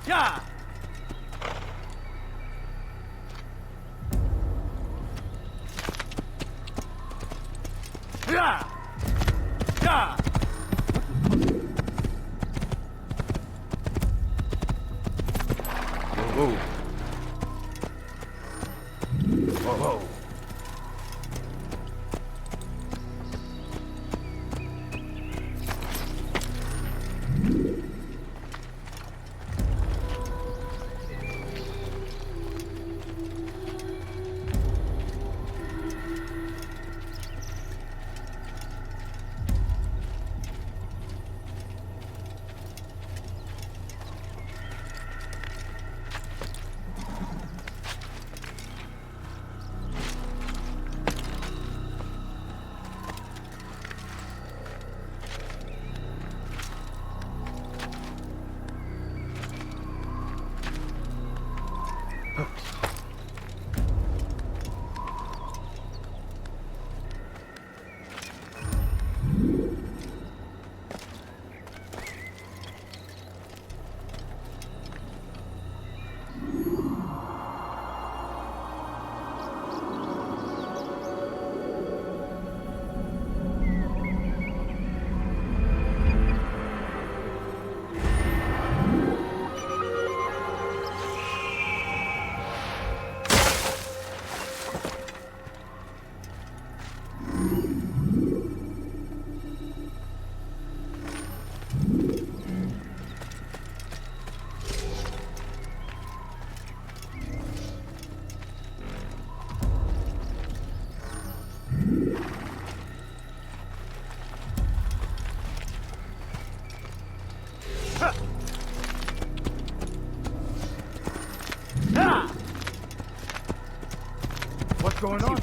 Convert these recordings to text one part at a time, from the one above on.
Yeah! Yeah! Yeah! Whoa, whoa. Whoa, whoa. What's going on?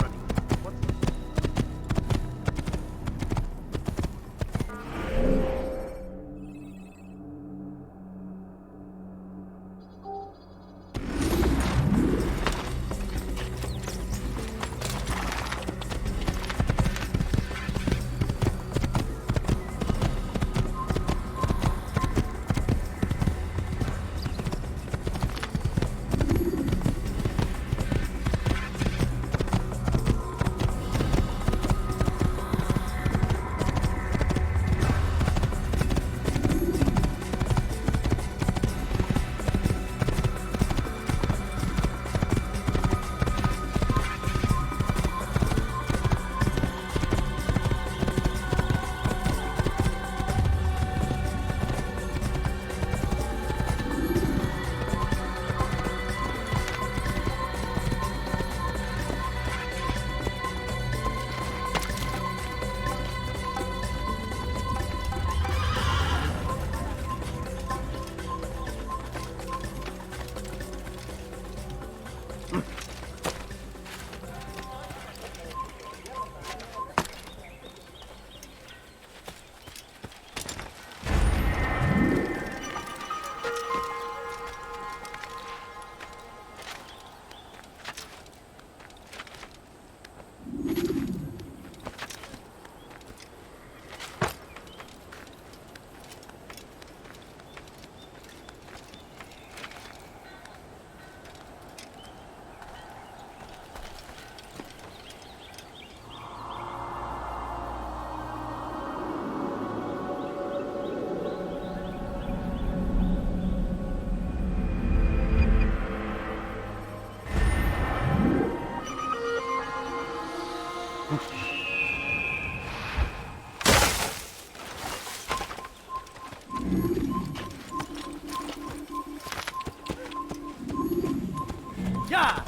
Yeah!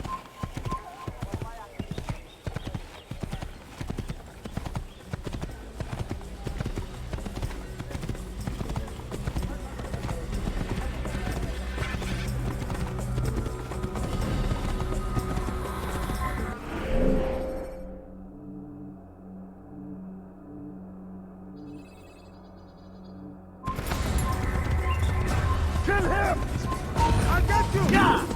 Kill him! I got you! Yeah!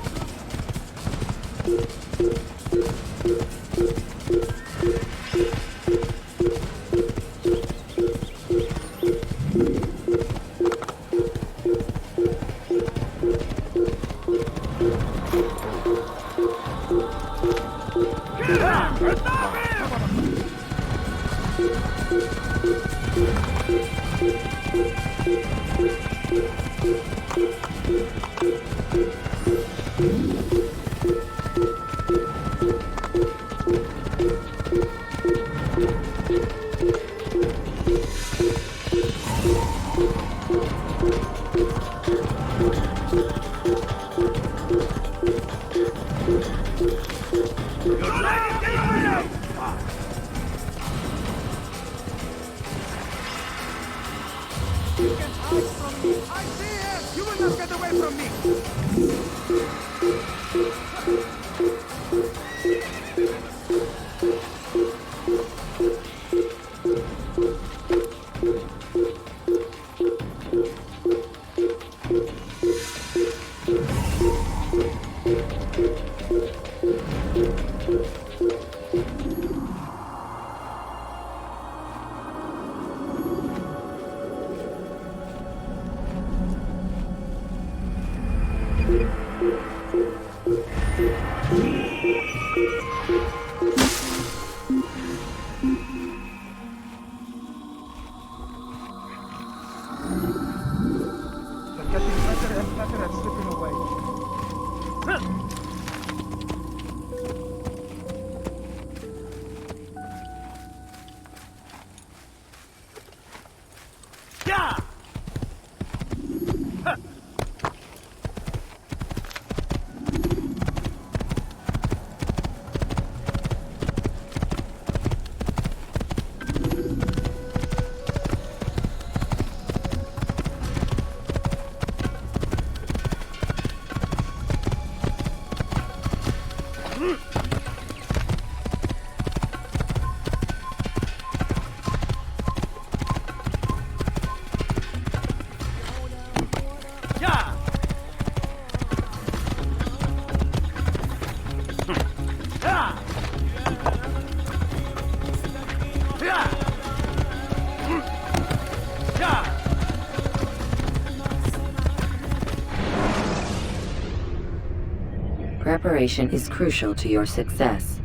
Preparation is crucial to your success.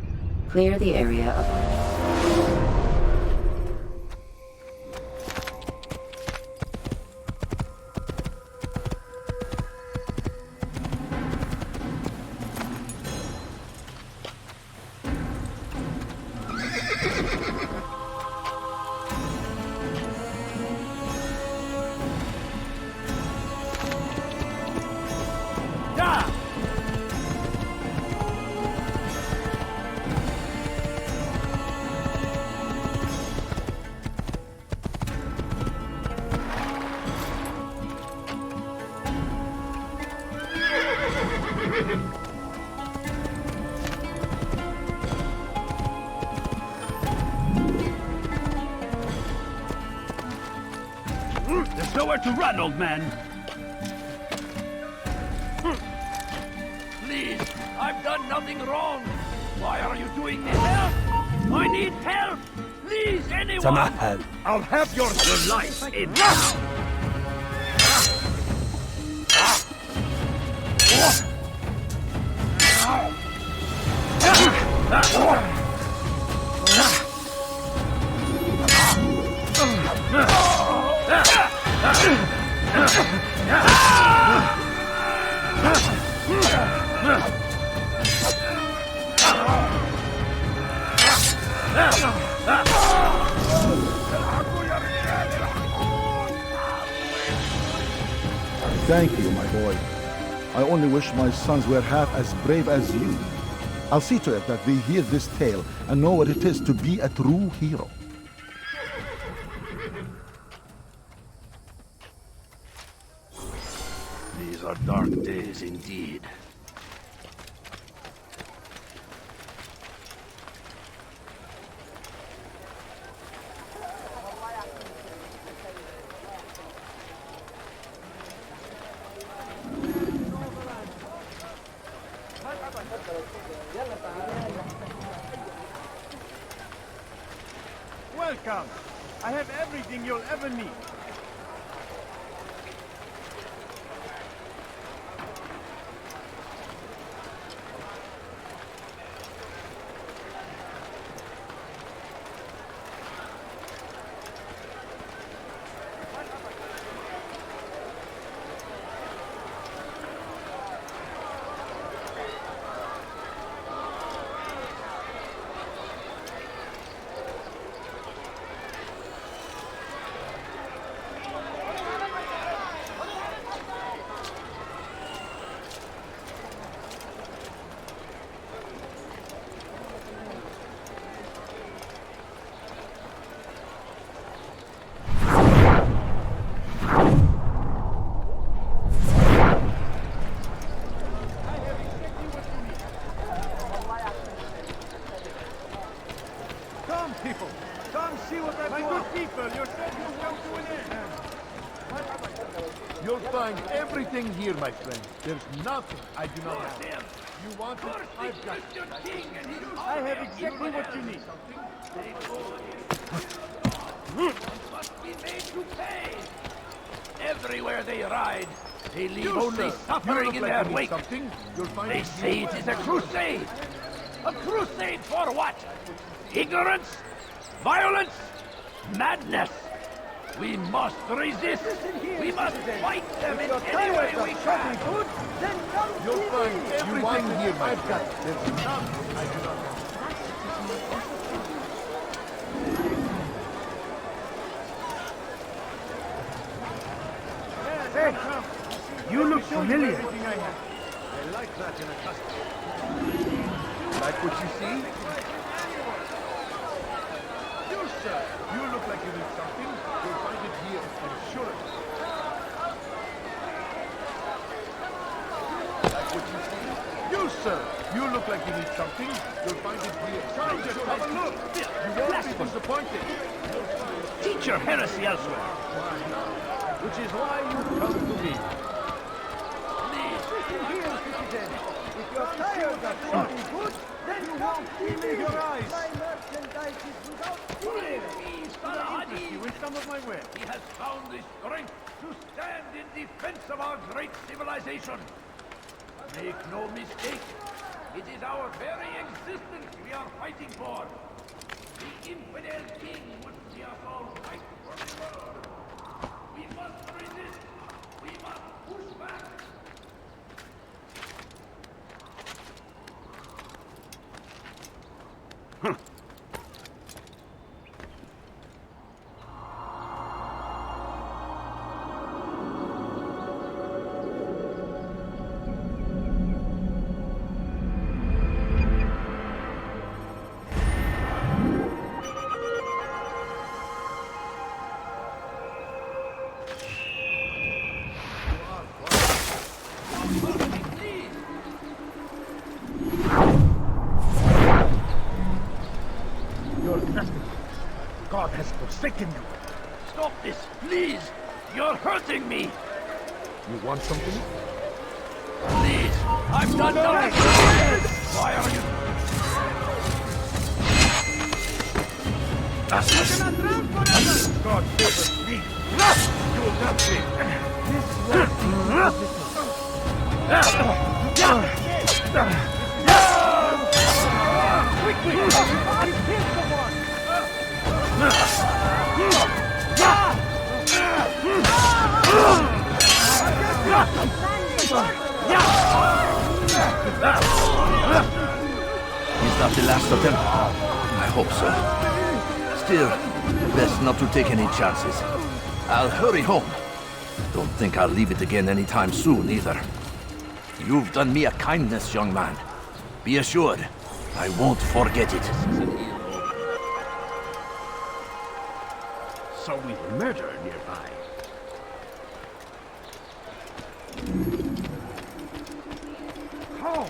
Clear the area of... There's nowhere to run, old man. Please, I've done nothing wrong. Why are you doing this? Help! I need help! Please, anyone! I'll have your life in now! Thank you, my boy. I only wish my sons were half as brave as you. I'll see to it that they hear this tale and know what it is to be a true hero. These are dark days indeed. Welcome. I have everything you'll ever need. You'll find everything here, my friend. There's nothing I do not have. You want it? I've got it. I have exactly what you need. Must be made to pay. Everywhere they ride, they leave You, only sir, suffering you in look their like you need wake. something. You'll find They it say it is a crusade. A crusade for what? Ignorance? Violence? Madness? We must resist. We must fight them in any way we can. You'll find everything here, my friend. There's nothing I do not have. Hey, you look familiar. I like that in a custom. Like what you see? You, sir. You look like you need something. You'll find it here, I'm sure of it. Like what you see? You, sir. You look like you need something. You'll find it here. Just have a look. You won't be disappointed. Teach your heresy elsewhere. Which is why you come to me. Listen here, citizen. If you're tired of something good, then you won't see me. Your eyes. My merchandise is without fear. You in some of my wares. He has found the strength to stand in defense of our great civilization. Make no mistake, it is our very existence we are fighting for. The infidel king would see us all fight for the world. We must resist. We must push back. You're nothing. God has forsaken you. Stop this, please. You're hurting me. You want something? Please, I've done nothing. Why are you? God favor me. You will not win. Is that the last of them? I hope so. Still, best not to take any chances. I'll hurry home. Don't think I'll leave it again anytime soon, either. You've done me a kindness, young man. Be assured, I won't forget it. So we murder nearby. Oh!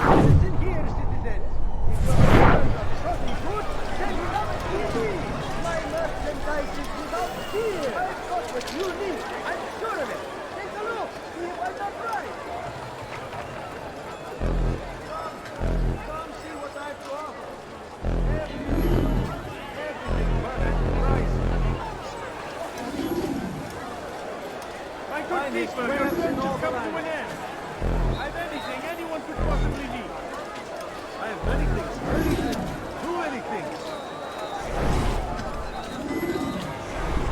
Listen here, citizens. If you're tired of something good, then come and see me. My merchandise is without fear. I've got what you need. I'm sure of it. Take a look. See if I'm not right. Come see what I have to offer. Everything but at price. My good people, your friends has come to an end. I've anything anyone could possibly need. I have many things. Too many things.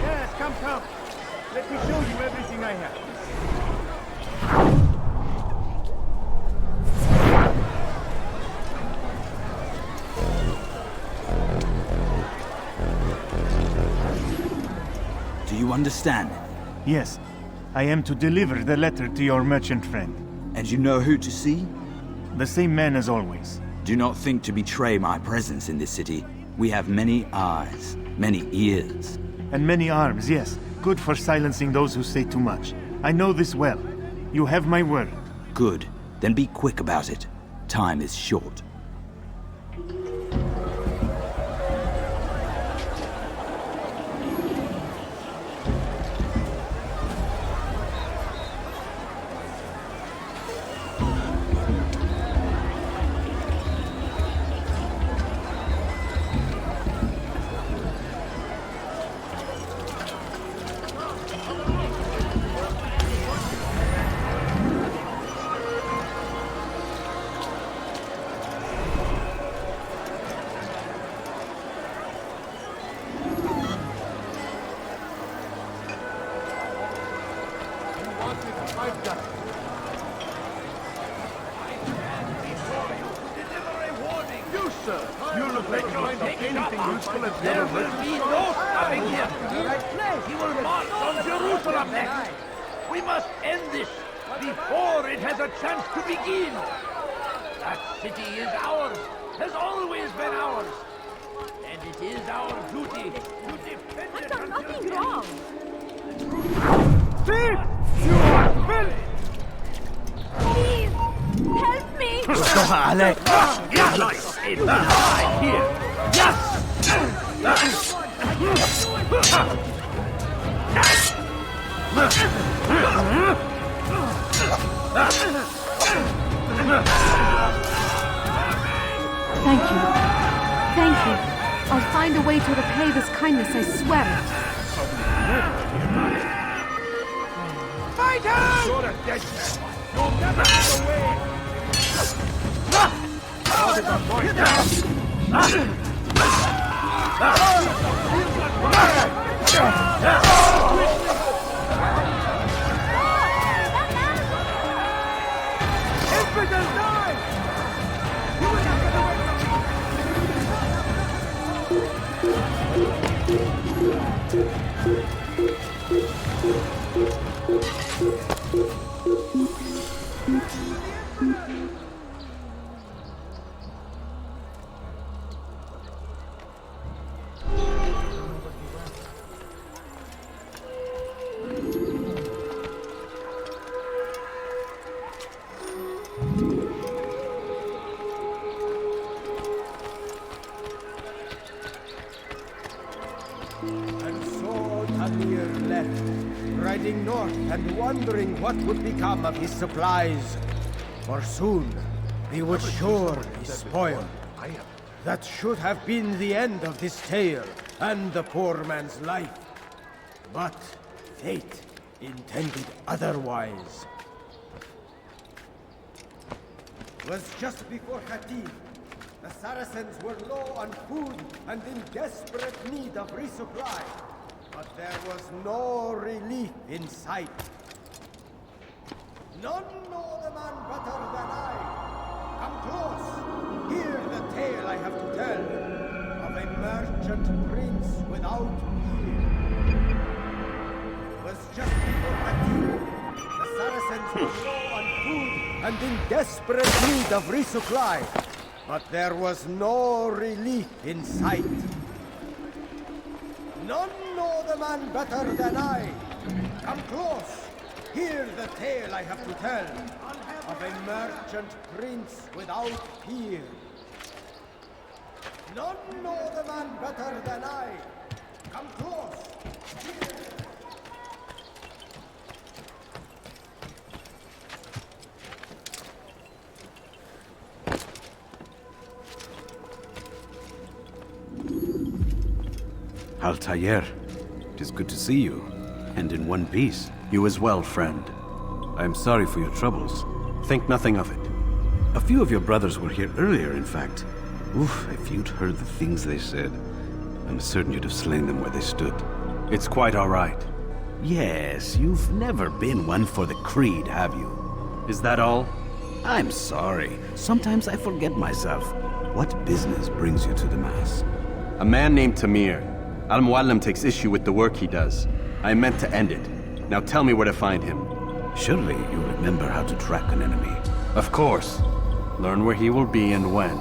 Yes, come. Let me show you everything I have. Do you understand? Yes, I am to deliver the letter to your merchant friend. And you know who to see? The same man as always. Do not think to betray my presence in this city. We have many eyes. Many ears. And many arms, yes. Good for silencing those who say too much. I know this well. You have my word. Good. Then be quick about it. Time is short. There will be no stopping him. He will march on Jerusalem next. We must end this before it has a chance to begin. That city is ours, has always been ours. And it is our duty to defend it I've done until nothing the wrong. Thief! You are filth! Please, help me! Here! Yes! Thank you. Thank you. I'll find a way to repay this kindness, I swear it. Fighters! You're a dead man. You'll never get away! Infidel, die! You will not get away And so Altaïr left, riding north and wondering what would become of his supplies. For soon, he would surely spoil. That should have been the end of this tale, and the poor man's life. But fate intended otherwise. It was just before Khatib. The Saracens were low on food and in desperate need of resupply. But there was no relief in sight. None know the man better than I. Come close. Hear the tale I have to tell of a merchant prince without peer. It was just before Khatib. The Saracens were low on food and in desperate need of resupply. But there was no relief in sight. None know the man better than I. Come close. Hear the tale I have to tell of a merchant prince without peer. None know the man better than I. Come close. Altaïr, it is good to see you, and in one piece. You as well, friend. I am sorry for your troubles. Think nothing of it. A few of your brothers were here earlier, in fact. Oof, if you'd heard the things they said, I'm certain you'd have slain them where they stood. It's quite all right. Yes, you've never been one for the creed, have you? Is that all? I'm sorry. Sometimes I forget myself. What business brings you to the Mass? A man named Tamir. Al-Muallim takes issue with the work he does. I meant to end it. Now tell me where to find him. Surely you remember how to track an enemy. Of course. Learn where he will be and when.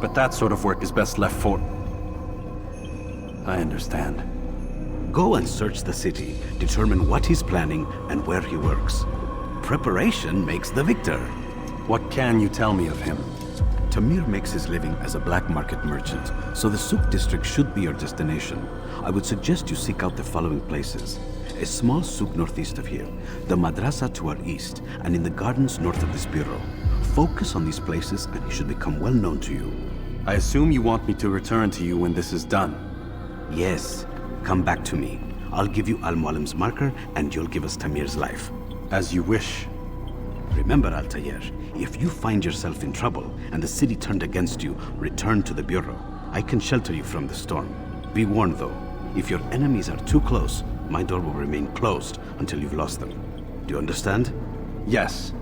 But that sort of work is best left for... I understand. Go and search the city, determine what he's planning and where he works. Preparation makes the victor. What can you tell me of him? Tamir makes his living as a black market merchant, so the Souk district should be your destination. I would suggest you seek out the following places. A small souk northeast of here, the madrasa to our east, and in the gardens north of this bureau. Focus on these places and he should become well known to you. I assume you want me to return to you when this is done. Yes. Come back to me. I'll give you Al-Mualim's marker and you'll give us Tamir's life. As you wish. Remember, Altaïr, if you find yourself in trouble and the city turned against you, return to the bureau. I can shelter you from the storm. Be warned though, if your enemies are too close, my door will remain closed until you've lost them. Do you understand? Yes.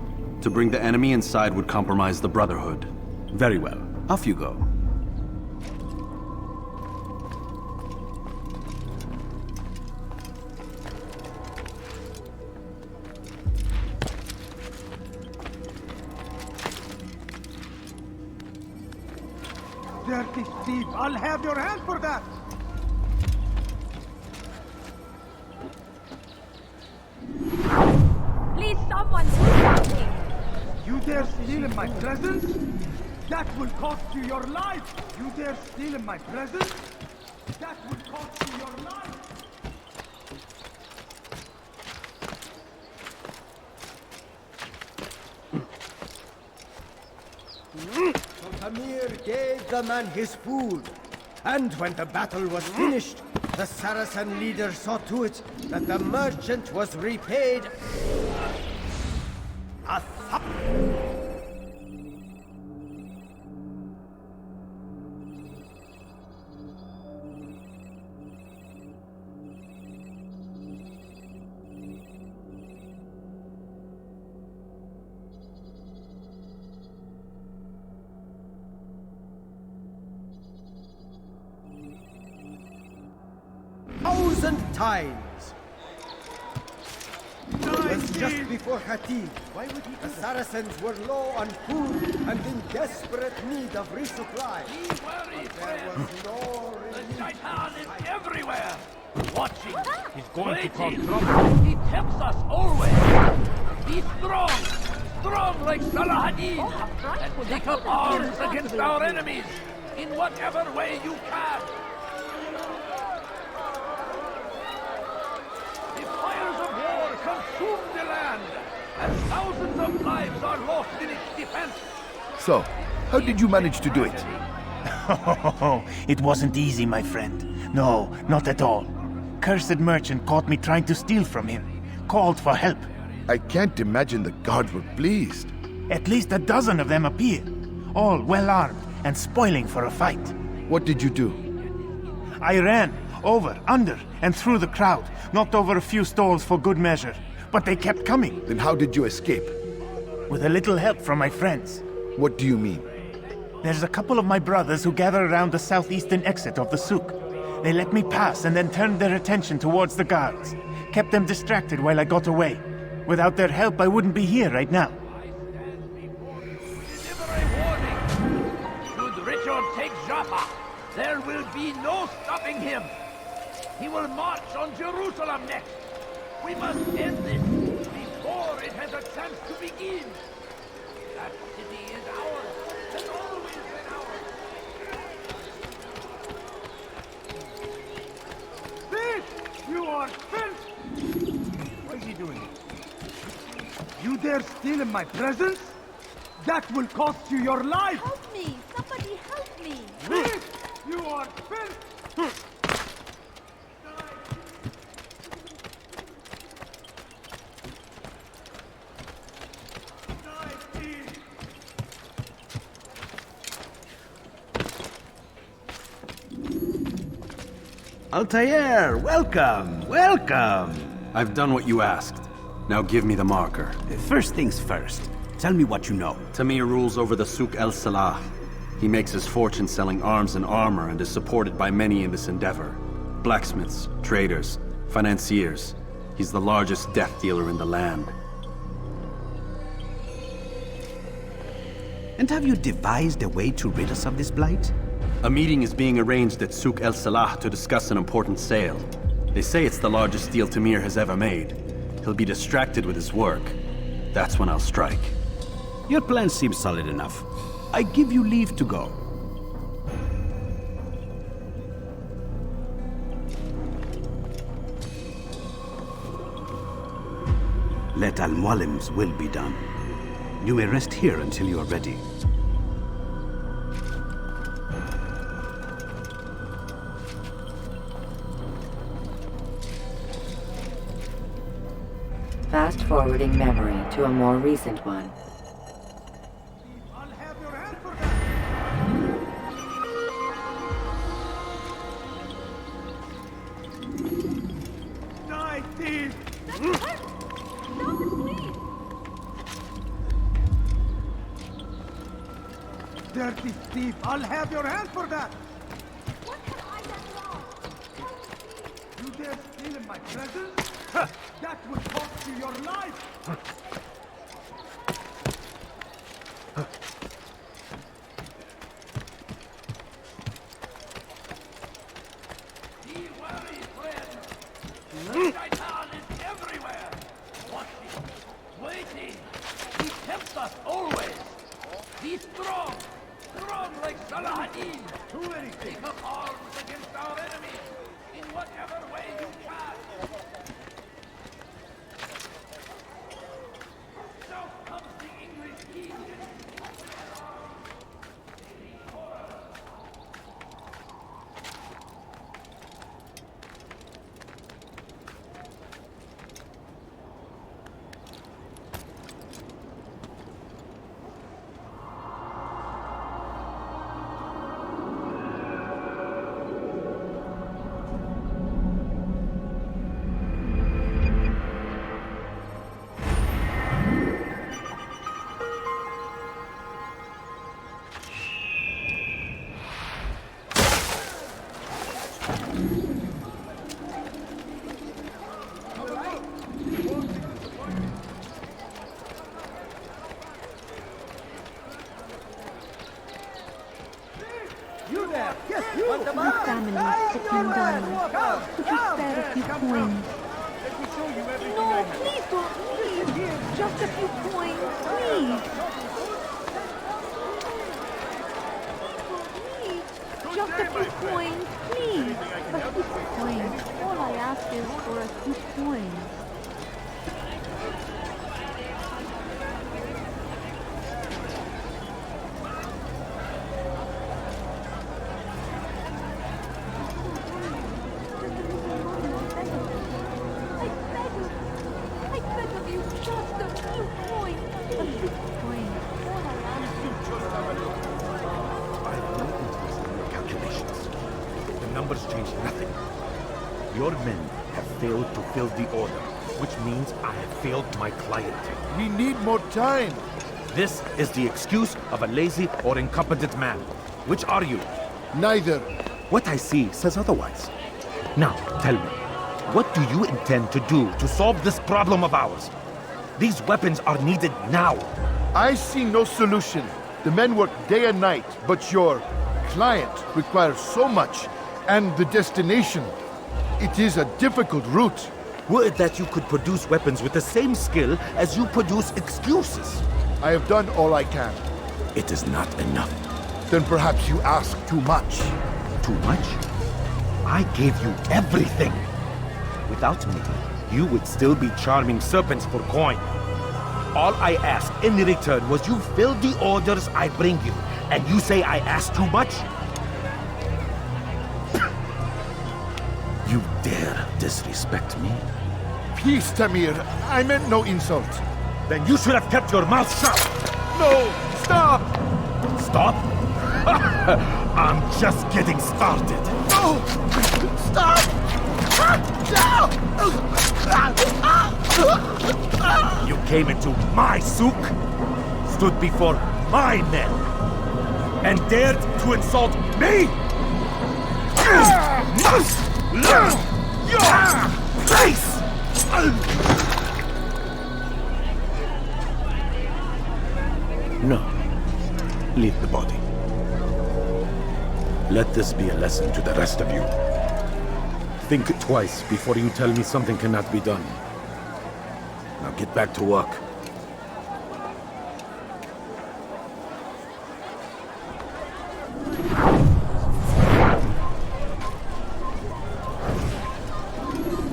To bring the enemy inside would compromise the Brotherhood. Very well. Off you go. Dirty thief! I'll have your hand for that! Please, someone do something! You dare steal in my presence? That will cost you your life! You dare steal in my presence? That will cost you your life! Tamir gave the man his food, and when the battle was finished, the Saracen leader saw to it that the merchant was repaid a thousand times. It was just before Khatib. The Saracens were low on food and in desperate need of resupply. There was no relief. The Shaitan is everywhere! Watching, He's going to cause waiting. trouble. He tempts us always. Be strong! Strong like Salah-ad-Din! And take up arms against our enemies in whatever way you can! The fires of war consume the land, and thousands of lives are lost in its defense. So, how did you manage to do it? It wasn't easy, my friend. No, not at all. Cursed merchant caught me trying to steal from him. Called for help. I can't imagine the guards were pleased. At least a dozen of them appeared. All well-armed and spoiling for a fight. What did you do? I ran, over, under, and through the crowd. Knocked over a few stalls for good measure. But they kept coming. Then how did you escape? With a little help from my friends. What do you mean? There's a couple of my brothers who gather around the southeastern exit of the souk. They let me pass and then turned their attention towards the guards. Kept them distracted while I got away. Without their help, I wouldn't be here right now. Deliver a warning. Should Richard take Jaffa, there will be no stopping him. He will march on Jerusalem next. We must end this before it has a chance to begin. That city is ours, has always been ours. Thief! You are filth! What is he doing? You dare steal in my presence? That will cost you your life! Help me! Somebody help me! Thief! You are filth! Altaïr, welcome, welcome. I've done what you asked. Now give me the marker. First things first, tell me what you know. Tamir rules over the Souk el-Salah. He makes his fortune selling arms and armor and is supported by many in this endeavor. Blacksmiths, traders, financiers. He's the largest death dealer in the land. And have you devised a way to rid us of this blight? A meeting is being arranged at Souk El Salah to discuss an important sale. They say it's the largest deal Tamir has ever made. He'll be distracted with his work. That's when I'll strike. Your plan seems solid enough. I give you leave to go. Let Al-Mualim's will be done. You may rest here until you are ready. Fast-forwarding memory to a more recent one. I'll have your hand for that. Die, thief! Dirty thief, I'll have your hand for that. What have I done wrong? You dare steal in my presence? Huh, that would cost you your life. Be wary, friend. Shaitan is everywhere. Watching, waiting. He tempts us always. Be strong. Strong like Saladin. Too many things. Take up arms against our enemies. In whatever way you can. So comes the English king. You there? Yes, you. My family's sitting down. Could you spare a few coins? Let me show you everything I No, have. please don't leave. Just a few coins, please. Please. Just a few coins, please. A few coins. All I ask is for a few coins. I beg of you, just a few coins. A few coins. All I ask is I've no interest in your calculations. The numbers change nothing. Your men have failed to fill the order, which means I have failed my client. We need more time. This is the excuse of a lazy or incompetent man. Which are you? Neither. What I see says otherwise. Now, tell me, what do you intend to do to solve this problem of ours? These weapons are needed now. I see no solution. The men work day and night, but your client requires so much, and the destination. It is a difficult route. Were it that you could produce weapons with the same skill as you produce excuses. I have done all I can. It is not enough. Then perhaps you ask too much. Too much? I gave you everything. Without me, you would still be charming serpents for coin. All I ask in return was you fill the orders I bring you, and you say I ask too much? You dare disrespect me? Peace, Tamir. I meant no insult. Then you should have kept your mouth shut! No! Stop! Stop? I'm just getting started. No! Stop! You came into my souk, stood before my men, and dared to insult me? You must learn your place! No. Leave the body. Let Let this be a lesson to the rest of you. Think twice before you tell me something cannot be done. Now get back to work.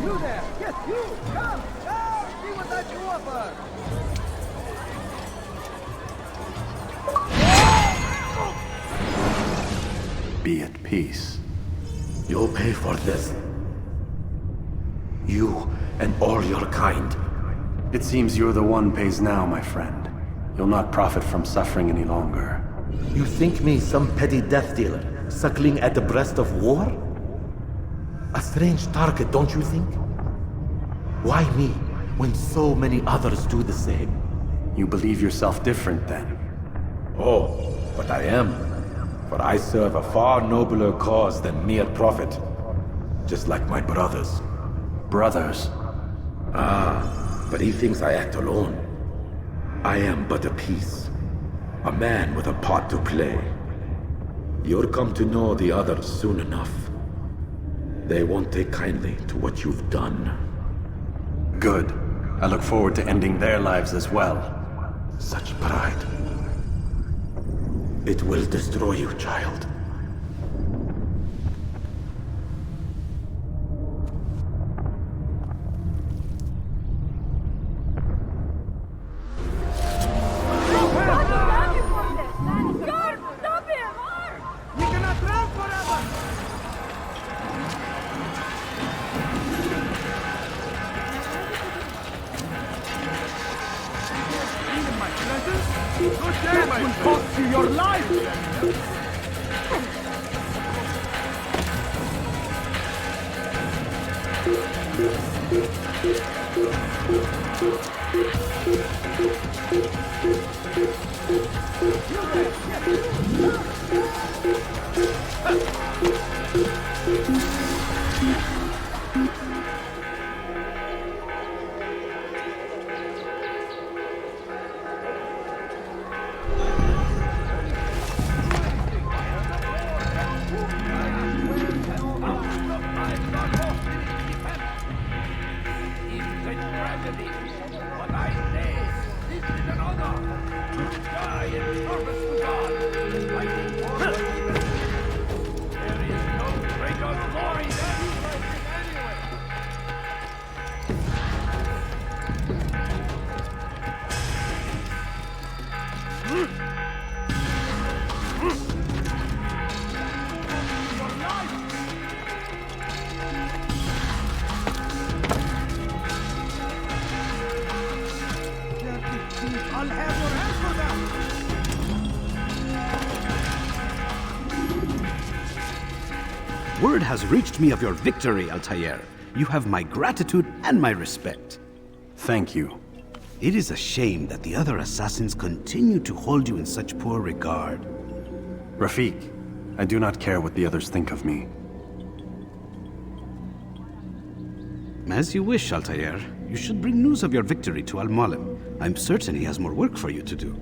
You there! Yes, you! Come! Come! See what I can offer! Be at peace. You'll pay for this. You and all your kind. It seems you're the one pays now, my friend. You'll not profit from suffering any longer. You think me some petty death dealer, suckling at the breast of war? A strange target, don't you think? Why me, when so many others do the same? You believe yourself different, then? Oh, but I am. For I serve a far nobler cause than mere profit. Just like my brothers. Brothers? Ah, but he thinks I act alone. I am but a piece. A man with a part to play. You'll come to know the others soon enough. They won't take kindly to what you've done. Good. I look forward to ending their lives as well. Such pride. It will destroy you, child. We cannot run forever! In my presence? Good day, my friend. Cost you your life! What I say, this is an honor. To die in service to God. Fighting for the people. There is no greater glory than I'll have your hand for that! Word has reached me of your victory, Altaïr. You have my gratitude and my respect. Thank you. It is a shame that the other assassins continue to hold you in such poor regard. Rafiq, I do not care what the others think of me. As you wish, Altaïr. You should bring news of your victory to Al-Mualim. I'm certain he has more work for you to do.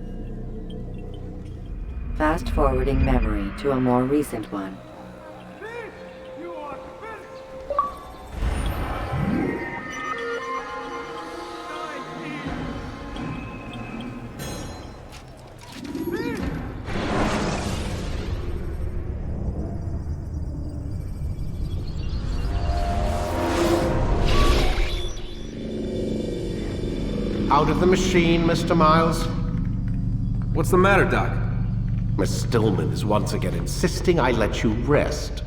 Fast-forwarding memory to a more recent one. You are finished! Out of the machine, Mr. Miles. What's the matter, Doc? Miss Stillman is once again insisting I let you rest.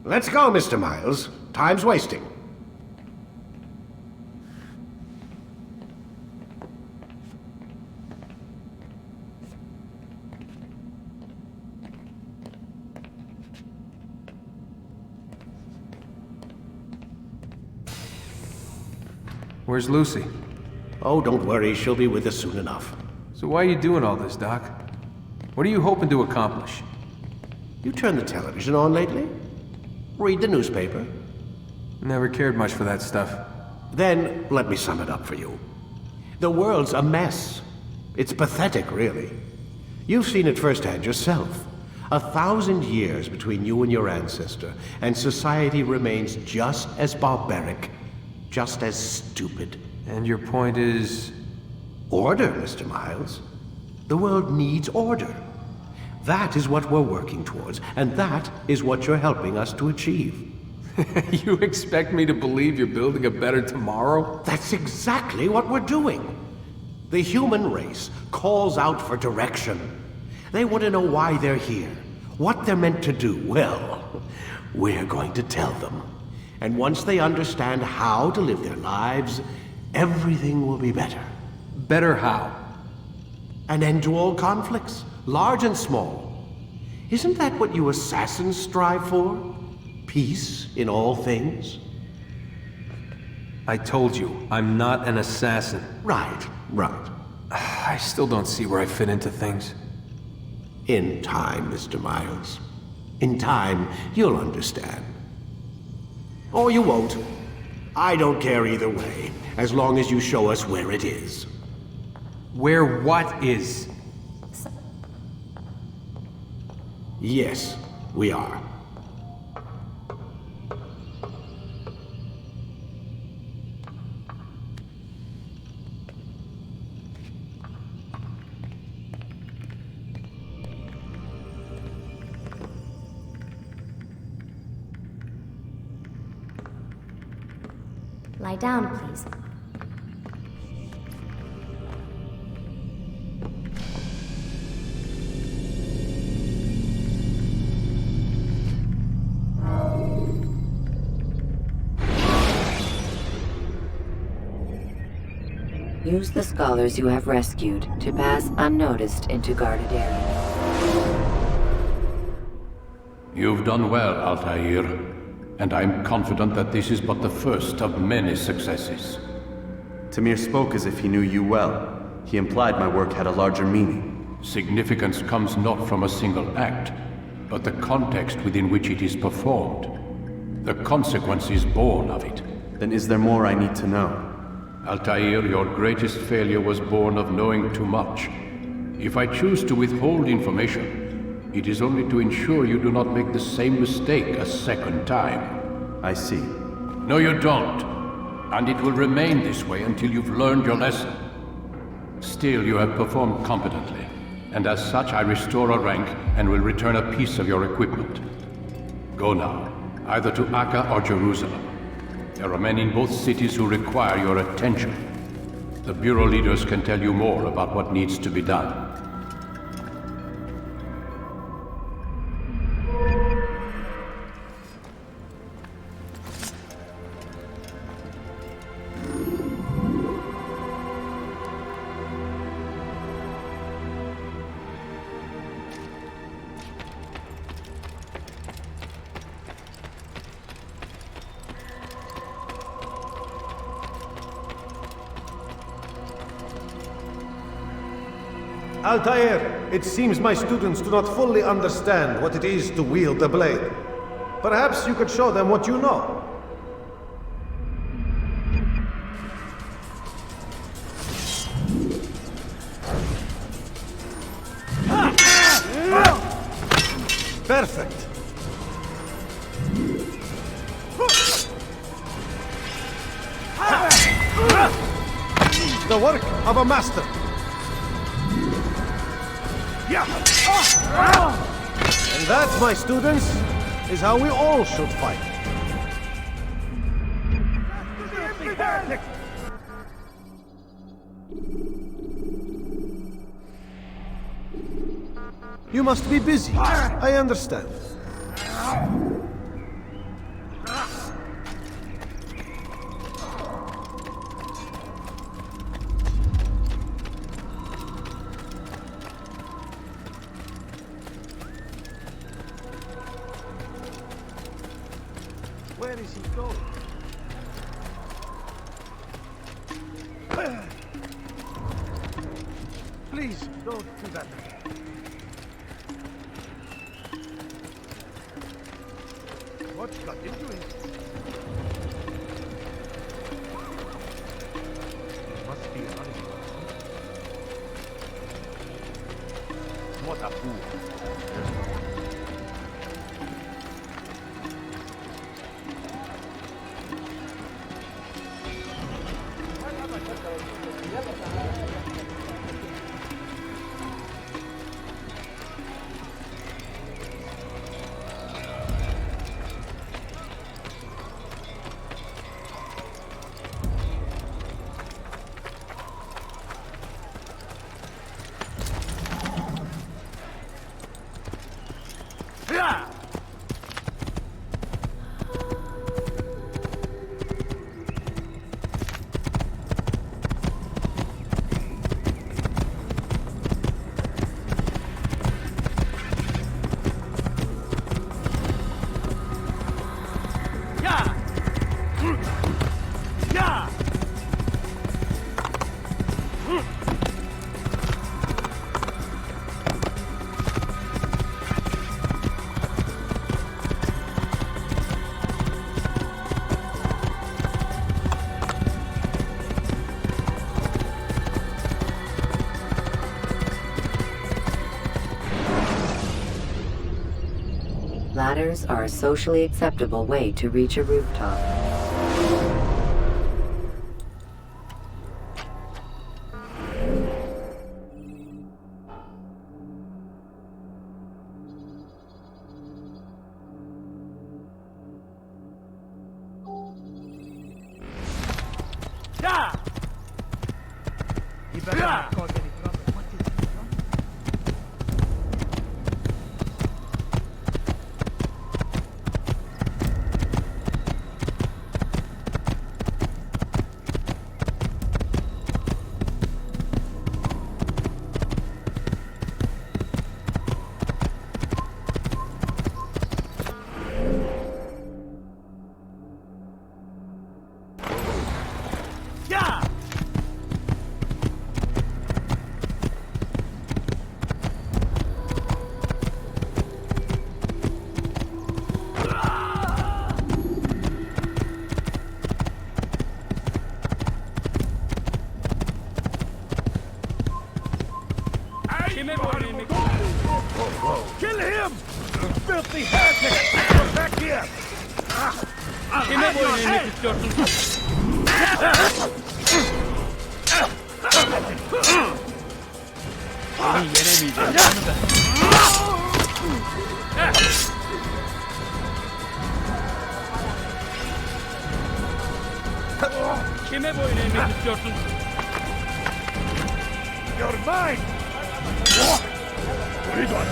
Let's go, Mr. Miles. Time's wasting. Where's Lucy? Oh, don't worry. She'll be with us soon enough. So why are you doing all this, Doc? What are you hoping to accomplish? You turned the television on lately? Read the newspaper? Never cared much for that stuff. Then, let me sum it up for you. The world's a mess. It's pathetic, really. You've seen it firsthand yourself. 1,000 years between you and your ancestor, and society remains just as barbaric, just as stupid. And your point is? Order, Mr. Miles. The world needs order. That is what we're working towards, and that is what you're helping us to achieve. You expect me to believe you're building a better tomorrow? That's exactly what we're doing. The human race calls out for direction. They want to know why they're here, what they're meant to do. Well, we're going to tell them. And once they understand how to live their lives, everything will be better. Better how? An end to all conflicts, large and small. Isn't that what you assassins strive for? Peace in all things? I told you, I'm not an assassin. Right. I still don't see where I fit into things. In time, Mr. Miles. In time, you'll understand. Or you won't. I don't care either way, as long as you show us where it is. Where what is? Yes, we are. Lie down, please. Use the scholars you have rescued to pass unnoticed into guarded areas. You've done well, Altaïr, and I'm confident that this is but the first of many successes. Tamir spoke as if he knew you well. He implied my work had a larger meaning. Significance comes not from a single act, but the context within which it is performed. The consequences born of it. Then is there more I need to know? Altaïr, your greatest failure was born of knowing too much. If I choose to withhold information, it is only to ensure you do not make the same mistake a second time. I see. No, you don't. And it will remain this way until you've learned your lesson. Still, you have performed competently, and as such I restore a rank and will return a piece of your equipment. Go now, either to Akka or Jerusalem. There are men in both cities who require your attention. The Bureau leaders can tell you more about what needs to be done. Altaïr, it seems my students do not fully understand what it is to wield the blade. Perhaps you could show them what you know. Perfect. The work of a master. And that, my students, is how we all should fight. You must be busy. I understand. go. Please, don't do that again. What's got into him? Must be an animal. What a fool. Ladders are a socially acceptable way to reach a rooftop. He better not cause any trouble. What is he doing? Kill him! Filthy heretic! Come back here! Have your head! Kime boyun eğmek istiyorsun? You're mine! What are you doing?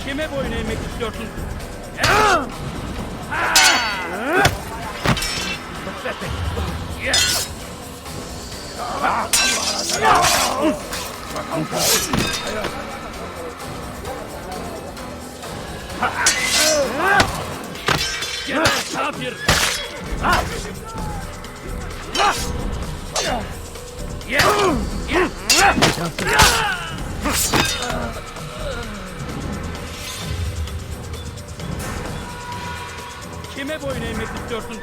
Kime boyun eğmek istiyorsun? Pathetic! Kafir! Kime boyun eğmek istiyorsun?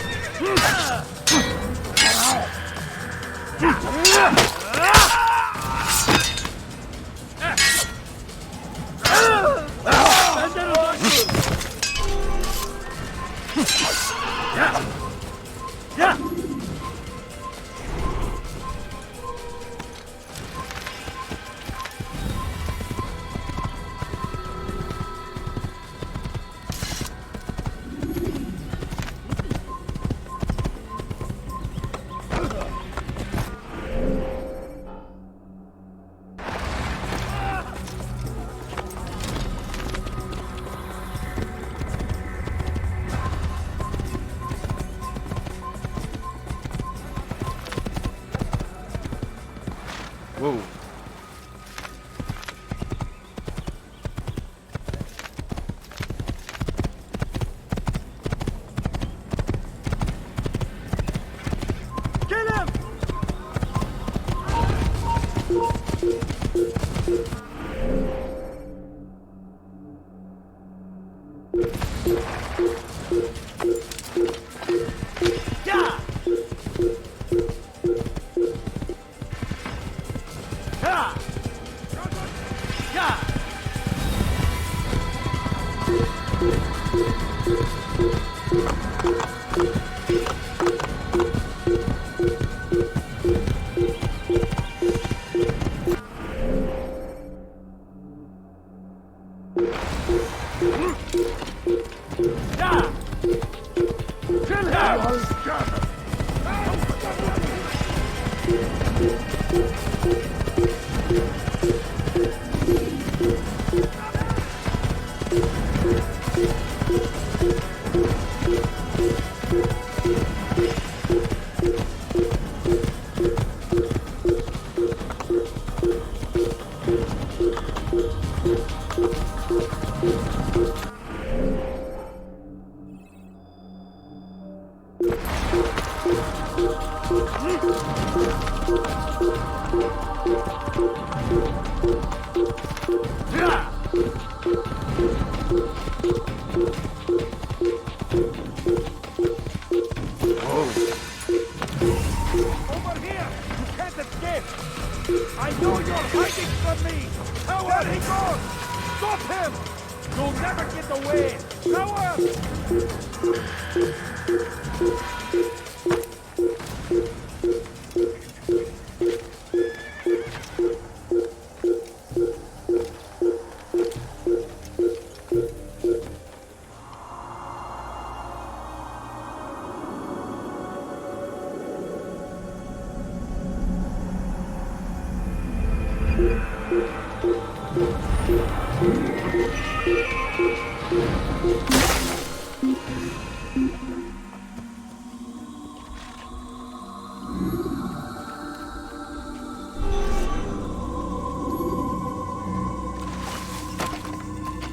Benden uzak dur! Whoa. I know you're hiding from me! There he goes! Stop him! You'll never get away!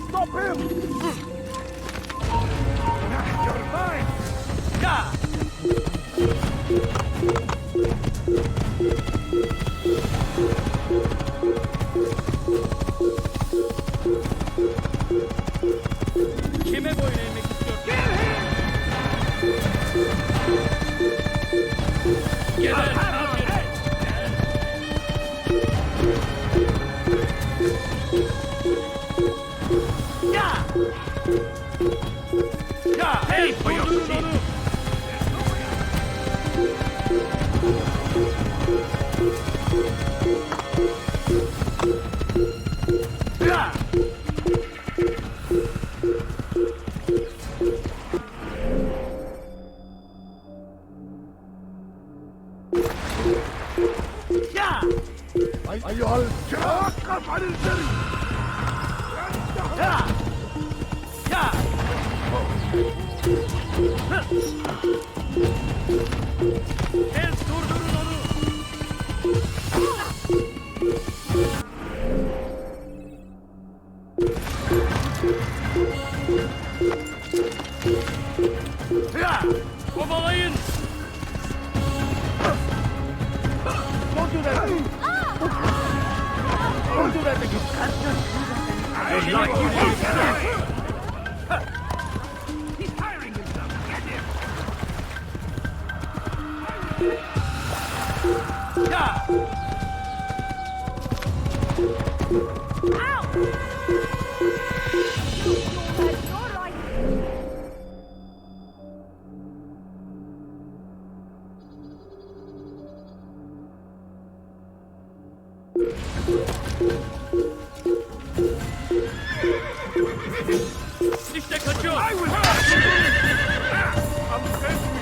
Stop him! You're mine! Yeah! Kime boyun eğmek istiyorsun? Geber! Hey, durdurun onu! Ayol! Kafanı seri! Tez durdurun onu! Kovalayın! Don't do that! Don't do that again! You're not using He's hiring himself! Get him! İşte kaçıyor! I will have you! Understand me!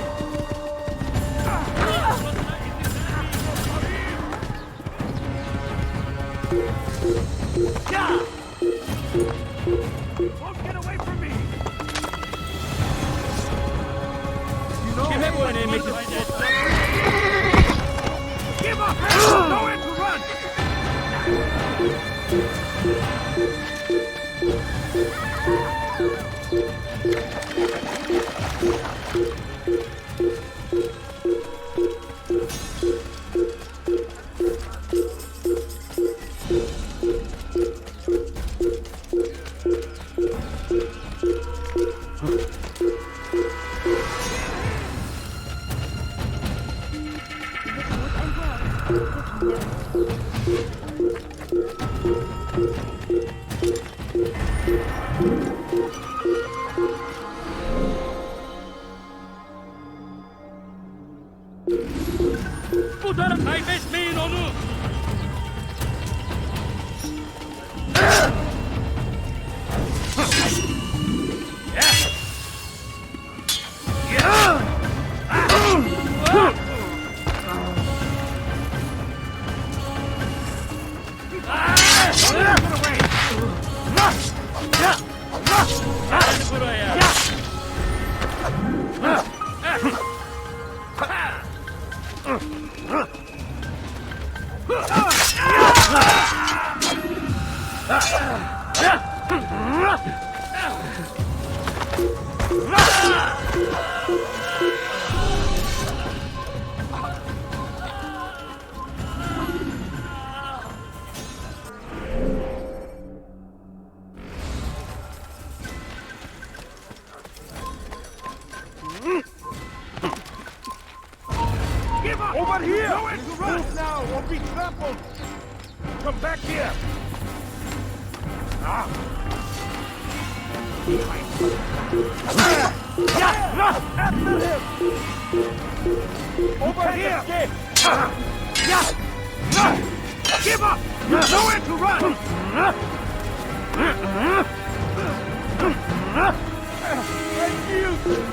Don't get away from me! You know, Kime boyun eğmek istiyorsun? give up! Nowhere to run! Bu taraf kaybetmeyin onu. Over here! Move now or be trampled! Come back here! After him! Over here! Give up! There's nowhere to run! Thank you!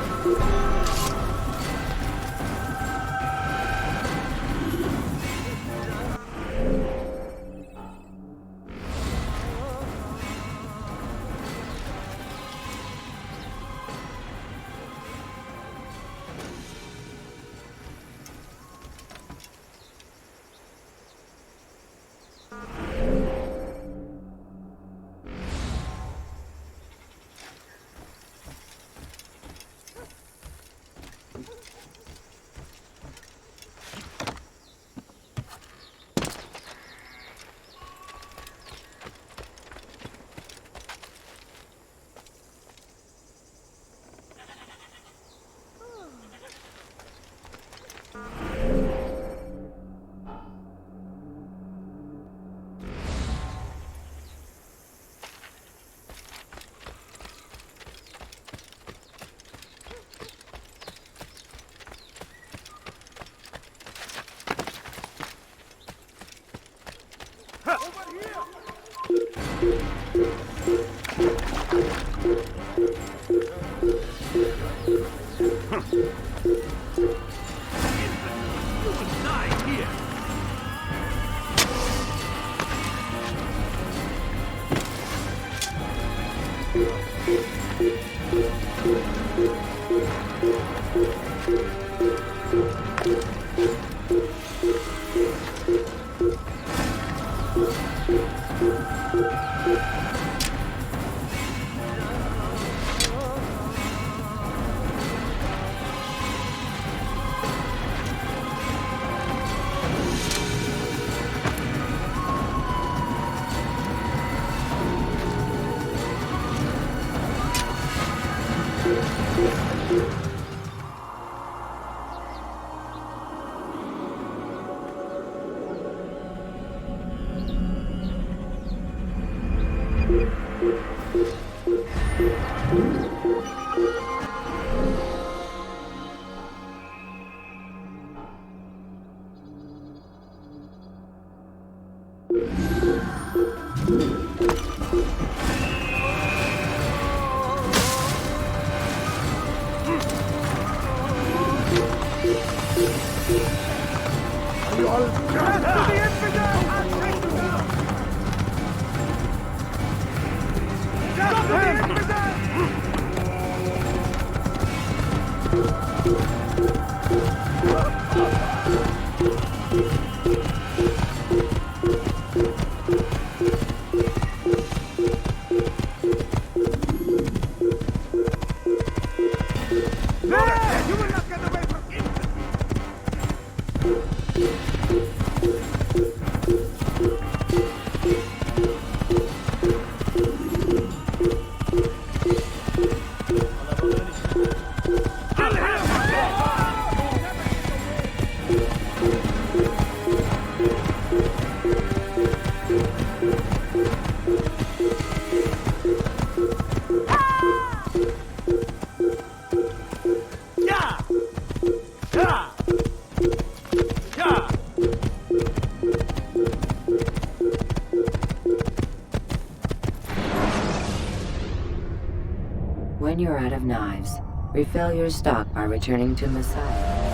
When you're out of knives, refill your stock by returning to Messiah.